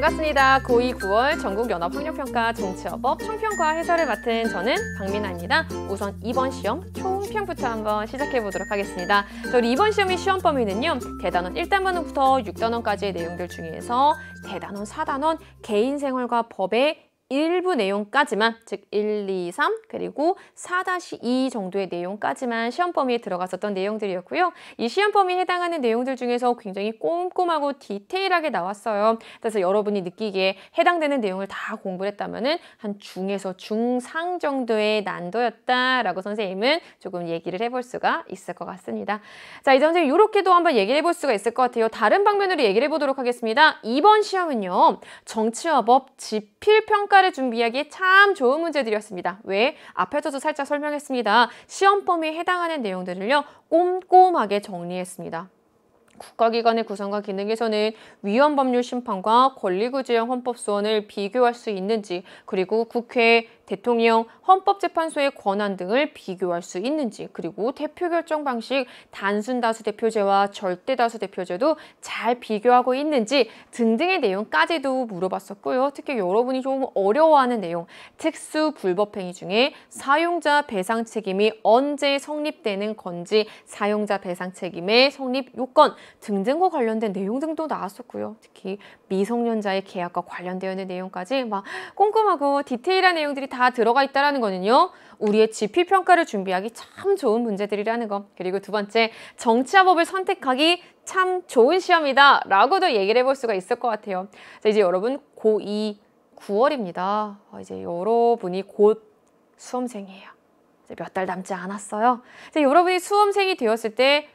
반갑습니다. 고2, 9월 전국연합학력평가 정치어법 총평과 해설을 맡은 저는 박민아입니다. 우선 이번 시험 총평부터 한번 시작해 보도록 하겠습니다. 우리 이번 시험의 시험 범위는요. 대단원 1단원부터 6단원까지의 내용들 중에서 대단원, 4단원, 개인생활과 법의 일부 내용까지만, 즉 1, 2, 3 그리고 4-2 정도의 내용까지만 시험 범위에 들어갔었던 내용들이었고요. 이 시험 범위에 해당하는 내용들 중에서 굉장히 꼼꼼하고 디테일하게 나왔어요. 그래서 여러분이 느끼기에 해당되는 내용을 다 공부를 했다면은 한 중에서 중상 정도의 난도였다라고 선생님은 조금 얘기를 해볼 수가 있을 것 같습니다. 자, 이제 선생님 이렇게도 한번 얘기를 해볼 수가 있을 것 같아요. 다른 방면으로 얘기를 해보도록 하겠습니다. 이번 시험은요. 정치어법 지필평가 를 준비하기에 참 좋은 문제들이었습니다. 왜? 앞에서도 살짝 설명했습니다. 시험 범위에 해당하는 내용들을요. 꼼꼼하게 정리했습니다. 국가기관의 구성과 기능에서는 위헌법률 심판과 권리구제형 헌법소원을 비교할 수 있는지, 그리고 국회, 대통령, 헌법재판소의 권한 등을 비교할 수 있는지, 그리고 대표결정 방식, 단순다수대표제와 절대다수대표제도 잘 비교하고 있는지 등등의 내용까지도 물어봤었고요. 특히 여러분이 좀 어려워하는 내용, 특수불법행위 중에 사용자 배상 책임이 언제 성립되는 건지, 사용자 배상 책임의 성립 요건 등등과 관련된 내용 등도 나왔었고요. 특히 미성년자의 계약과 관련되어 있는 내용까지 막 꼼꼼하고 디테일한 내용들이 다 들어가 있다는 거는요. 우리의 지필평가를 준비하기 참 좋은 문제들이라는 거. 그리고 두 번째, 정치화법을 선택하기 참 좋은 시험이다 라고도 얘기를 해볼 수가 있을 것 같아요. 자, 이제 여러분 고2 9월입니다. 이제 여러분이 곧 수험생이에요. 몇 달 남지 않았어요. 이제 여러분이 수험생이 되었을 때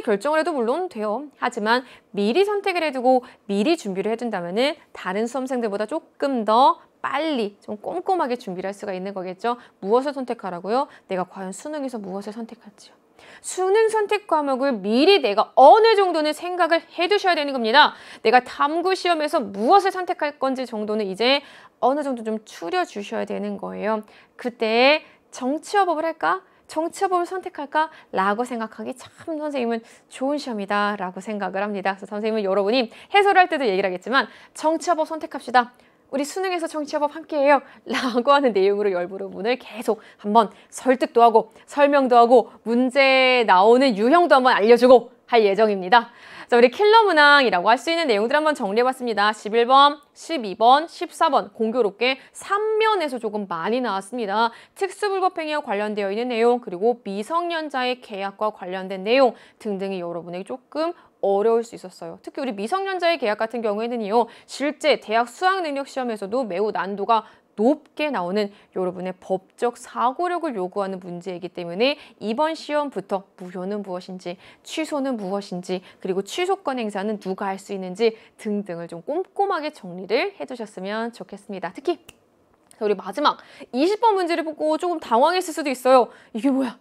결정을 해도 물론 돼요. 하지만 미리 선택을 해두고 미리 준비를 해둔다면은 다른 수험생들보다 조금 더 빨리 좀 꼼꼼하게 준비를 할 수가 있는 거겠죠. 무엇을 선택하라고요? 내가 과연 수능에서 무엇을 선택할지요. 수능 선택 과목을 미리 내가 어느 정도는 생각을 해두셔야 되는 겁니다. 내가 탐구 시험에서 무엇을 선택할 건지 정도는 이제 어느 정도 좀 추려주셔야 되는 거예요. 그때 정치화법을 할까? 정치화법을 선택할까? 라고 생각하기 참 선생님은 좋은 시험이다 라고 생각을 합니다. 그래서 선생님은 여러분이 해설할 때도 얘기를 하겠지만 정치화법 선택합시다. 우리 수능에서 정치화법 함께해요 라고 하는 내용으로 열부분을 계속 한번 설득도 하고 설명도 하고 문제 나오는 유형도 한번 알려주고 할 예정입니다. 자, 우리 킬러 문항이라고 할 수 있는 내용들 한번 정리해봤습니다. 11번, 12번, 14번 공교롭게 3면에서 조금 많이 나왔습니다. 특수불법행위와 관련되어 있는 내용, 그리고 미성년자의 계약과 관련된 내용 등등이 여러분에게 조금 어려울 수 있었어요. 특히 우리 미성년자의 계약 같은 경우에는요. 실제 대학 수학능력시험에서도 매우 난도가 높게 나오는 여러분의 법적 사고력을 요구하는 문제이기 때문에 이번 시험부터 무효는 무엇인지, 취소는 무엇인지, 그리고 취소권 행사는 누가 할 수 있는지 등등을 좀 꼼꼼하게 정리를 해두셨으면 좋겠습니다. 특히 우리 마지막 20번 문제를 보고 조금 당황했을 수도 있어요. 이게 뭐야?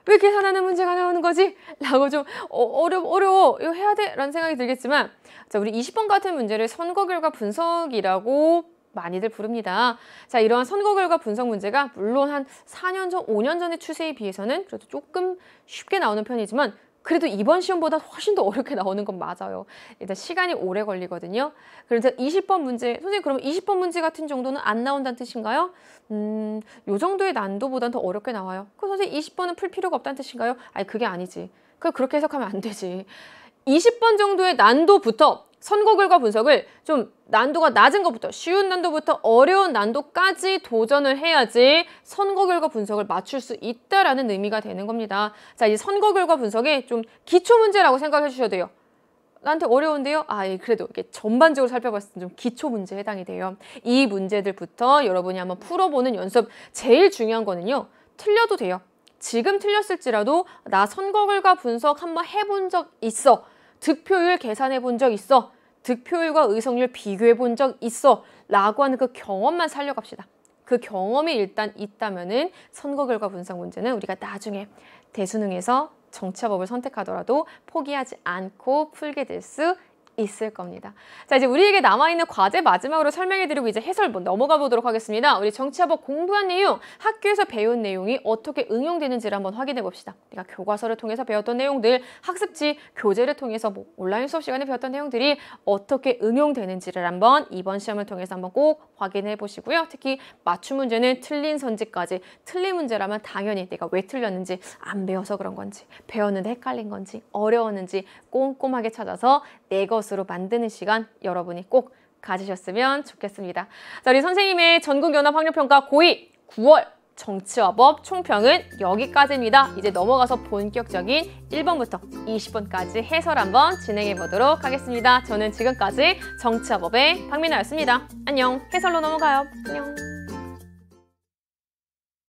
왜 계산하는 문제가 나오는 거지? 라고 좀 어려워. 이거 해야 돼? 라는 생각이 들겠지만 자, 우리 20번 같은 문제를 선거 결과 분석이라고 많이들 부릅니다. 자, 이러한 선거 결과 분석 문제가 물론 한 4년 전, 5년 전의 추세에 비해서는 그래도 조금 쉽게 나오는 편이지만 그래도 이번 시험보다 훨씬 더 어렵게 나오는 건 맞아요. 일단 시간이 오래 걸리거든요. 그래서 20번 문제, 선생님 그러면 20번 문제 같은 정도는 안 나온다는 뜻인가요? 요 정도의 난도보다는 더 어렵게 나와요. 그럼 선생님 20번은 풀 필요가 없다는 뜻인가요? 아니 그게 아니지. 그렇게 해석하면 안 되지. 20번 정도의 난도부터 선거 결과 분석을 좀 난도가 낮은 것부터 쉬운 난도부터 어려운 난도까지 도전을 해야지 선거 결과 분석을 맞출 수 있다라는 의미가 되는 겁니다. 자, 이 선거 결과 분석에 좀 기초 문제라고 생각해 주셔도 돼요. 나한테 어려운데요? 예, 그래도 이렇게 전반적으로 살펴봤을 때 좀 기초 문제에 해당이 돼요. 이 문제들부터 여러분이 한번 풀어보는 연습. 제일 중요한 거는요. 틀려도 돼요. 지금 틀렸을지라도 나 선거 결과 분석 한번 해본 적 있어. 득표율 계산해 본 적 있어. 득표율과 의석률 비교해 본 적 있어. 라고 하는 그 경험만 살려갑시다. 그 경험이 일단 있다면은 선거 결과 분석 문제는 우리가 나중에 대수능에서 정치화법을 선택하더라도 포기하지 않고 풀게 될 수 있을 겁니다. 자, 이제 우리에게 남아있는 과제 마지막으로 설명해드리고 이제 해설 넘어가 보도록 하겠습니다. 우리 정치화법 공부한 내용, 학교에서 배운 내용이 어떻게 응용되는지를 한번 확인해 봅시다. 내가 교과서를 통해서 배웠던 내용들, 학습지, 교재를 통해서 온라인 수업 시간에 배웠던 내용들이 어떻게 응용되는지를 한번 이번 시험을 통해서 한번 꼭 확인해 보시고요. 특히 맞춤 문제는 틀린 선지까지, 틀린 문제라면 당연히 내가 왜 틀렸는지, 안 배워서 그런 건지, 배웠는데 헷갈린 건지, 어려웠는지 꼼꼼하게 찾아서 내 것으로 만드는 시간 여러분이 꼭 가지셨으면 좋겠습니다. 자, 우리 선생님의 전국연합학력평가 고2 9월 정치화법 총평은 여기까지입니다. 이제 넘어가서 본격적인 1번부터 20번까지 해설 한번 진행해 보도록 하겠습니다. 저는 지금까지 정치화법의 박민아였습니다. 안녕. 해설로 넘어가요. 안녕.